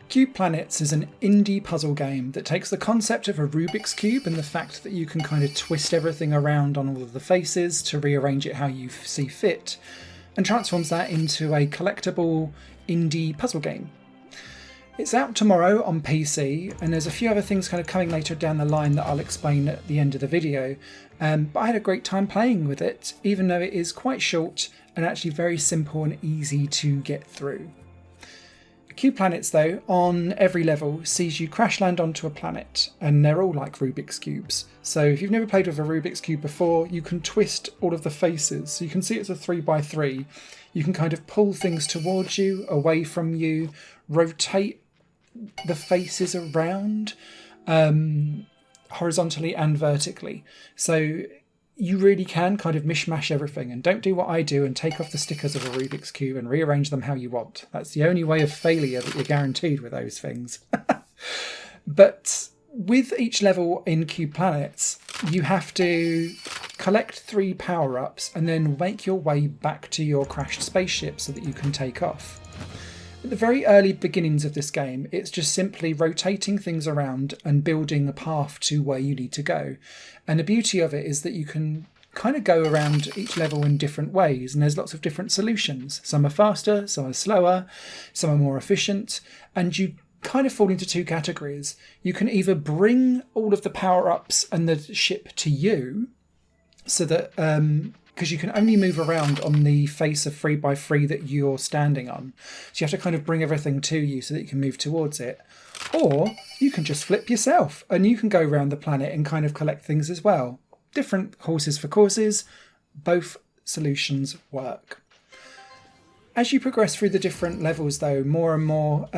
Cube Planets is an indie puzzle game that takes the concept of a Rubik's Cube and the fact that you can kind of twist everything around on all of the faces to rearrange it how you see fit, and transforms that into a collectible indie puzzle game. It's out tomorrow on PC, and there's a few other things kind of coming later down the line that I'll explain at the end of the video, but I had a great time playing with it, even though it is quite short and actually very simple and easy to get through. Cube Planets, though, on every level sees you crash land onto a planet, and they're all like Rubik's Cubes. So if you've never played with a Rubik's Cube before, you can twist all of the faces. So you can see it's a 3x3. You can kind of pull things towards you, away from you, rotate the faces around horizontally and vertically. So you really can kind of mishmash everything, and don't do what I do and take off the stickers of a Rubik's Cube and rearrange them how you want. That's the only way of failure that you're guaranteed with those things. But with each level in Cube Planets, you have to collect 3 power-ups and then make your way back to your crashed spaceship so that you can take off. At the very early beginnings of this game, it's just simply rotating things around and building a path to where you need to go. And the beauty of it is that you can kind of go around each level in different ways, and there's lots of different solutions. Some are faster, some are slower, some are more efficient, and you kind of fall into 2 categories. You can either bring all of the power-ups and the ship to you, so that because you can only move around on the face of 3x3 that you're standing on. So you have to kind of bring everything to you so that you can move towards it. Or you can just flip yourself and you can go around the planet and kind of collect things as well. Different horses for courses, both solutions work. As you progress through the different levels, though, more and more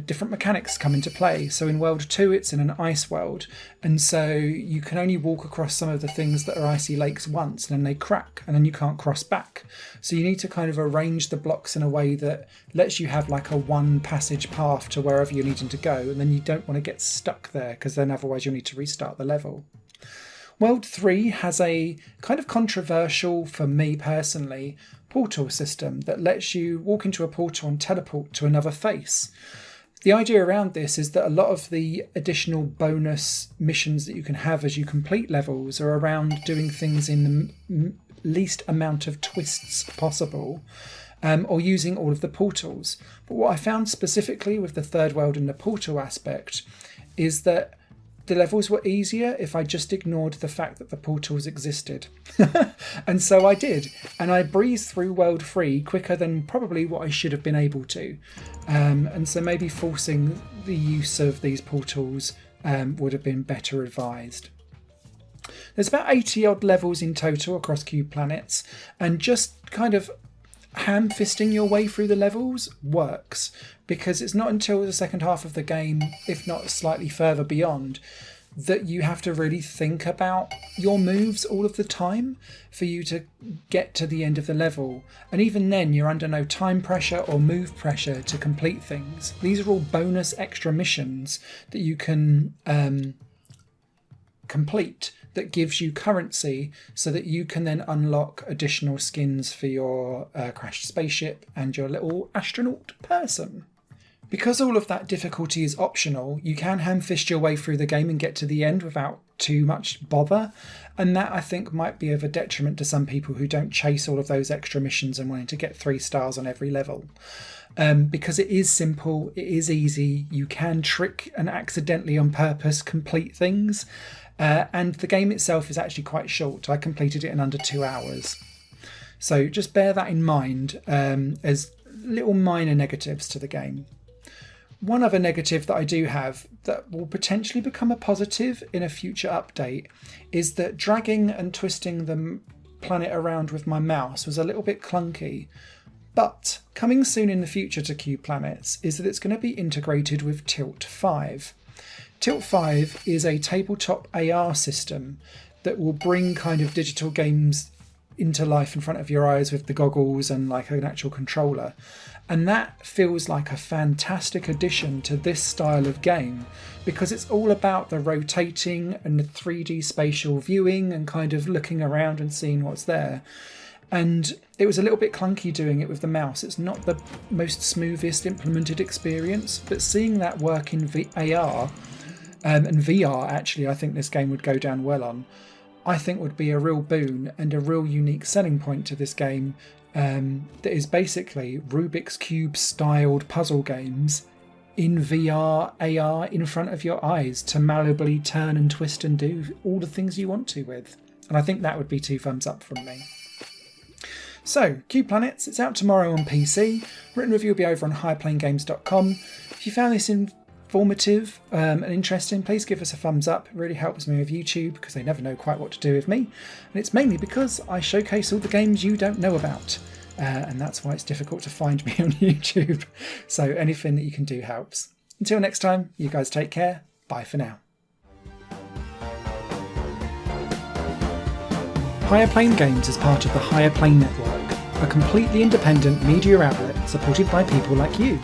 different mechanics come into play. So in World 2, it's in an ice world, and so you can only walk across some of the things that are icy lakes once, and then they crack, and then you can't cross back. So you need to kind of arrange the blocks in a way that lets you have like a one passage path to wherever you're needing to go, and then you don't want to get stuck there, because then otherwise you'll need to restart the level. World 3 has a kind of controversial, for me personally, portal system that lets you walk into a portal and teleport to another face. The idea around this is that a lot of the additional bonus missions that you can have as you complete levels are around doing things in the least amount of twists possible, or using all of the portals. But what I found specifically with the third world and the portal aspect is that the levels were easier if I just ignored the fact that the portals existed. And so I did. And I breezed through World 3 quicker than probably what I should have been able to. And so maybe forcing the use of these portals would have been better advised. There's about 80 odd levels in total across Cube Planets, and just kind of ham-fisting your way through the levels works, because it's not until the second half of the game, if not slightly further beyond, that you have to really think about your moves all of the time for you to get to the end of the level. And even then, you're under no time pressure or move pressure to complete things. These are all bonus extra missions that you can complete, that gives you currency so that you can then unlock additional skins for your crashed spaceship and your little astronaut person. Because all of that difficulty is optional, you can ham-fist your way through the game and get to the end without too much bother, and that I think might be of a detriment to some people who don't chase all of those extra missions and wanting to get 3 stars on every level. Because it is simple, it is easy, you can trick and accidentally on purpose complete things, and the game itself is actually quite short. I completed it in under 2 hours. So just bear that in mind as little minor negatives to the game. One other negative that I do have that will potentially become a positive in a future update is that dragging and twisting the planet around with my mouse was a little bit clunky. But coming soon in the future to Cube Planets is that it's going to be integrated with Tilt 5. Tilt 5 is a tabletop AR system that will bring kind of digital games into life in front of your eyes with the goggles and like an actual controller. And that feels like a fantastic addition to this style of game, because it's all about the rotating and the 3D spatial viewing and kind of looking around and seeing what's there. And it was a little bit clunky doing it with the mouse. It's not the most smoothest implemented experience, but seeing that work in AR and VR, actually, I think this game would go down well on, I think would be a real boon and a real unique selling point to this game that is basically Rubik's Cube styled puzzle games in VR, AR, in front of your eyes to malleably turn and twist and do all the things you want to with. And I think that would be 2 thumbs up from me. So, Cube Planets, it's out tomorrow on PC. Written review will be over on highplanegames.com. If you found this informative and interesting, please give us a thumbs up. It really helps me with YouTube because they never know quite what to do with me. And it's mainly because I showcase all the games you don't know about. And that's why it's difficult to find me on YouTube. So anything that you can do helps. Until next time, you guys take care. Bye for now. Higher Plane Games is part of the Higher Plane Network, a completely independent media outlet supported by people like you.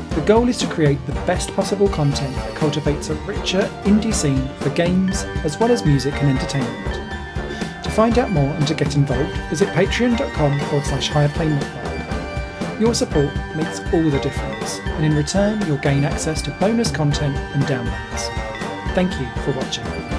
The goal is to create the best possible content that cultivates a richer indie scene for games as well as music and entertainment. To find out more and to get involved, visit patreon.com/Higher Plane Network. Your support makes all the difference, and in return you'll gain access to bonus content and downloads. Thank you for watching.